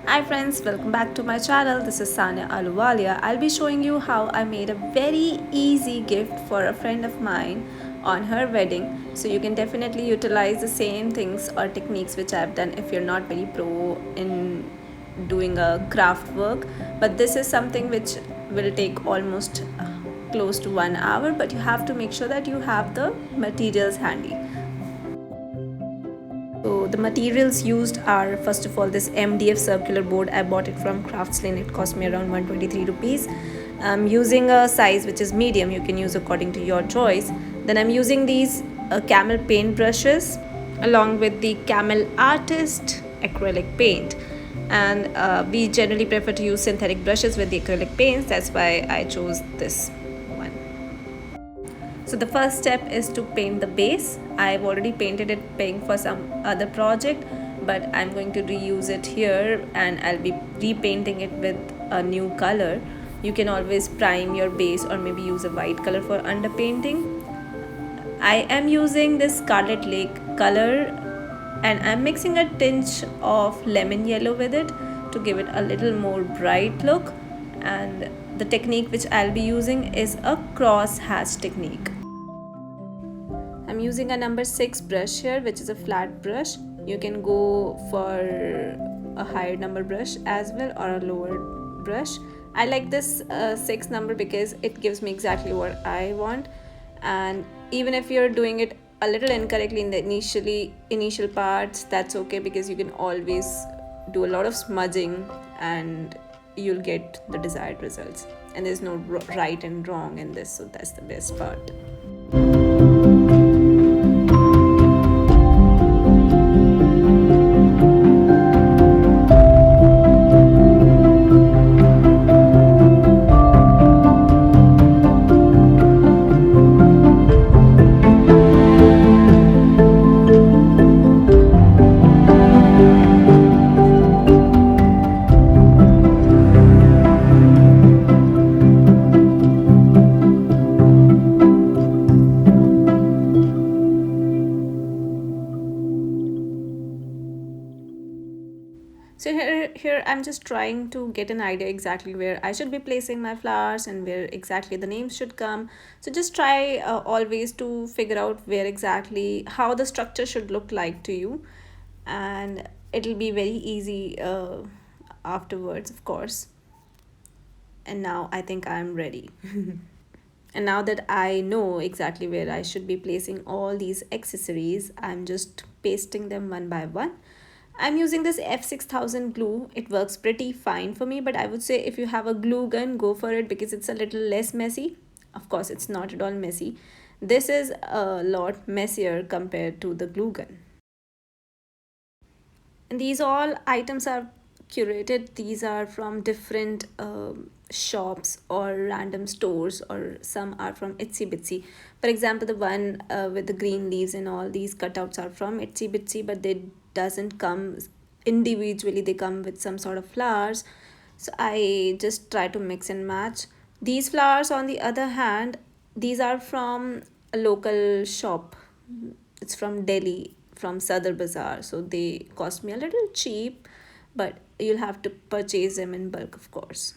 Hi friends, welcome back to my channel. This is Sania Aluwalia. I'll be showing you how I made a very easy gift for a friend of mine on her wedding. So you can definitely utilize the same things or techniques which I've done if you're not very pro in doing a craft work. But this is something which will take almost close to 1 hour, but you have to make sure that you have the materials handy. So the materials used are first of all this MDF circular board. I bought it from Craftsline. It cost me around 123 rupees. I'm using a size which is medium. You can use according to your choice. Then I'm using these camel paint brushes along with the camel artist acrylic paint. And we generally prefer to use synthetic brushes with the acrylic paints. That's why I chose this one. So the first step is to paint the base. I've already painted it pink for some other project, but I'm going to reuse it here and I'll be repainting it with a new color. You can always prime your base or maybe use a white color for underpainting. I am using this Scarlet Lake color and I'm mixing a tinge of lemon yellow with it to give it a little more bright look. And the technique which I'll be using is a cross hatch technique. I'm using a number 6 brush here, which is a flat brush. You can go for a higher number brush as well or a lower brush. I like this 6 number because it gives me exactly what I want. And even if you're doing it a little incorrectly in the initial parts, that's okay because you can always do a lot of smudging and you'll get the desired results. And there's no right and wrong in this, so that's the best part. So here I'm just trying to get an idea exactly where I should be placing my flowers and where exactly the names should come. So just try always to figure out where exactly how the structure should look like to you, and it'll be very easy afterwards, of course. And now I think I'm ready. And now that I know exactly where I should be placing all these accessories, I'm just pasting them one by one. I'm using this F6000 glue. It works pretty fine for me, but I would say if you have a glue gun, go for it because it's a little less messy. Of course, it's not at all messy. This is a lot messier compared to the glue gun. And these all items are curated. These are from different shops or random stores, or some are from Etsy Bitsy. For example, the one with the green leaves and all these cutouts are from Etsy Bitsy, but they doesn't come individually. They come with some sort of flowers. So I just try to mix and match. These flowers, on the other hand, these are from a local shop. It's from Delhi, from Sadar Bazaar. So they cost me a little cheap, but you'll have to purchase them in bulk, of course.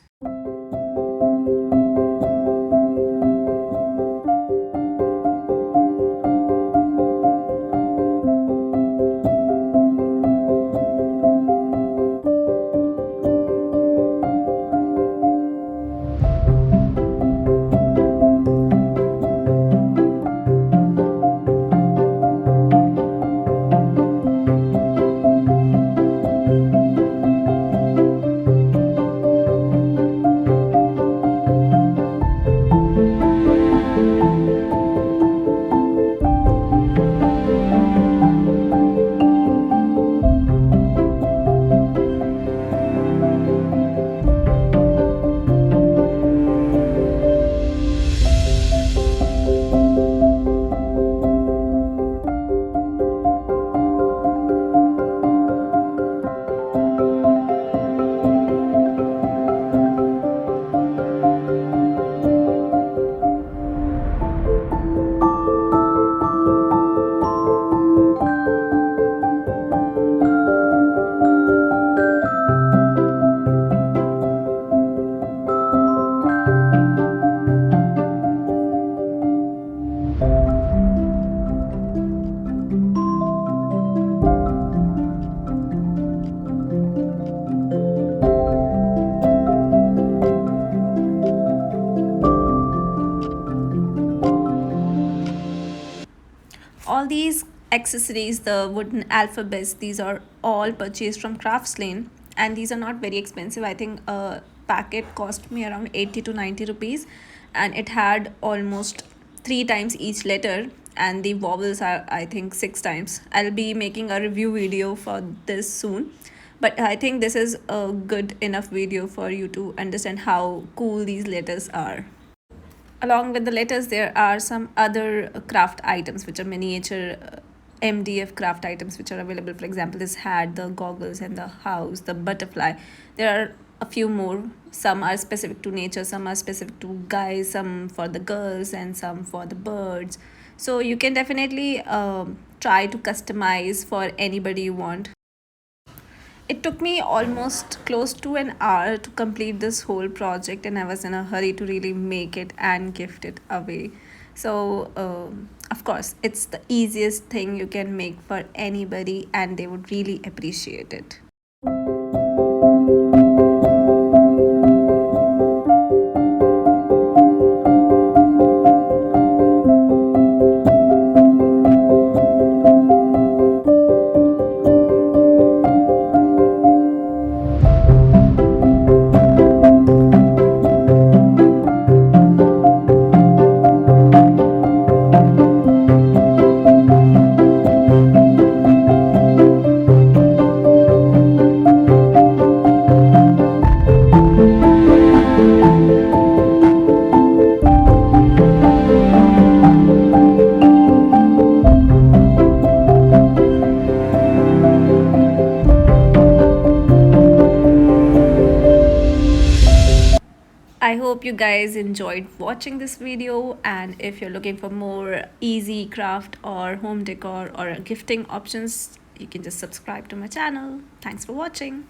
accessories, the wooden alphabets, these are all purchased from Crafts Lane, and these are not very expensive. I think a packet cost me around 80 to 90 rupees, and it had almost three times each letter, and the vowels are, I think, six times. I'll be making a review video for this soon, but I think this is a good enough video for you to understand how cool these letters are. Along with the letters, there are some other craft items which are miniature MDF craft items which are available. For example, this hat, the goggles, and the house, the butterfly. There are a few more. Some are specific to nature, some are specific to guys, some for the girls, and some for the birds. So you can definitely try to customize for anybody you want. It took me almost close to an hour to complete this whole project, and I was in a hurry to really make it and gift it away. So, of course, it's the easiest thing you can make for anybody, and they would really appreciate it. I hope you guys enjoyed watching this video, and if you're looking for more easy craft or home decor or gifting options, you can just subscribe to my channel. Thanks for watching.